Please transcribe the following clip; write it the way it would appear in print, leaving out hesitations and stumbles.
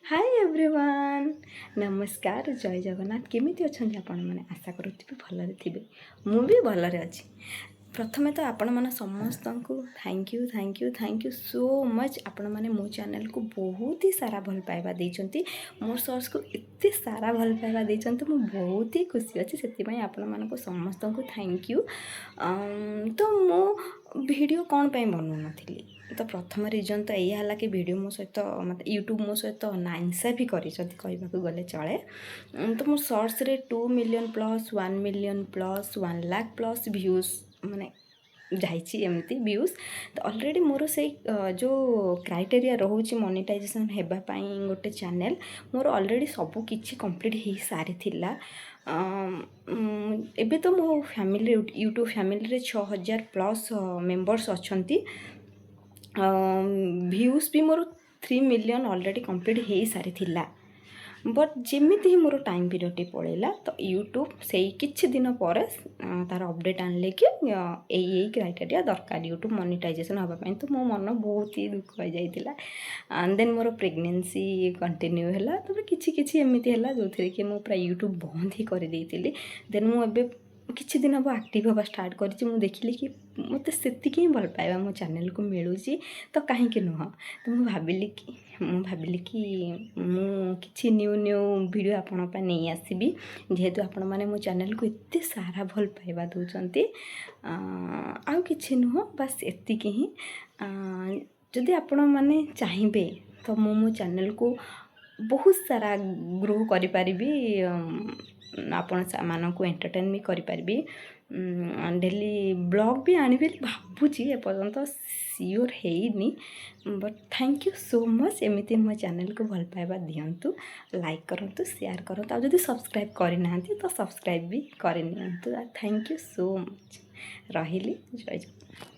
Hi everyone नमस्कार जय जगन्नाथ केमिति अछंती आपण माने आशा करूथिबे भलरे थिबे मु भी भलरे अछि। प्रथमे तो आपण माने समस्त को थैंक यू सो मच। आपण माने मो चैनल को बहुत ही सारा भल पाइबा देइचंती, मोर सर्च को एते सारा भल पाइबा देइचंती, मु बहुत ही खुशी अछि। सेति पई आपण माने को समस्त को थैंक यू। तो मो वीडियो कोन पई बनउ नथिली, तो प्रथम रिजन तो यही है कि वीडियो मो सहित मत यूट्यूब मो सहित नाइंसाफी कहवाक गले चले। तो मो सर्च रे 2 million plus 1 million plus 1 lakh plus views माने जाइए एमती व्यूज। तो ऑलरेडी मोर से जो क्राइटेरिया रोचे मोनेटाइजेशन हेबाई गोटे चैनल मोर ऑलरेडी सबू किछि कंप्लीट हो सारी थिला। एबे तो मो फैमिली यूट्यूब फैमिली रे 6000 प्लस मेंबर्स अछंती। व्यूज भी मोर 3 मिलियन ऑलरेडी कंप्लीट हो सारी थिला। बट जमीती ही मोर टाइम पीरियड पड़ेगा तो यूट्यूब से किछि दिन पर तार अपडेट आनले कि यही क्राइटेरिया दरकार यूट्यूब मोनेटाइजेशन हाँपाई। तो मो मन बहुत ही दुख हो जाता। देन मोर प्रेगनेंसी कंटिन्यू है, तो किछि किछि एमती है जो थी कि मो पूरा यूट्यूब बंद ही कर देइतिली। देन मु किछि दिन हम एक्टिव हवा स्टार्ट करी, मुझे देखिली कि मत से भल पाइबा मो चैनल को मिलूँ, तो कहीं नुह। तो मुझे भाविली कि मु किछि न्यू वीडियो आपण नहीं आसबि, जेहेतु आपण मैंने मो चैनल को एते सारा भल पाइबा दउचंती। आउ किछि नुह, बस एतिकी ही। जदि आपण मैंने चाहिए तो मो चैनल को बहुत सारा ग्रो करि परिबी, आपण मानक एंटरटेन भी करि परिबी। डेली ब्लॉग भी आनी भावुची, एपर्यंत सियोर है। But thank you so much एमती मो चैनल को भल पाइबा दियंतु, लाइक करंतु, शेयर करंतु, आ जदि सब्सक्राइब करना तो सब्सक्राइब भी करनी। Thank you so much. रहिली जय जगन्नाथ।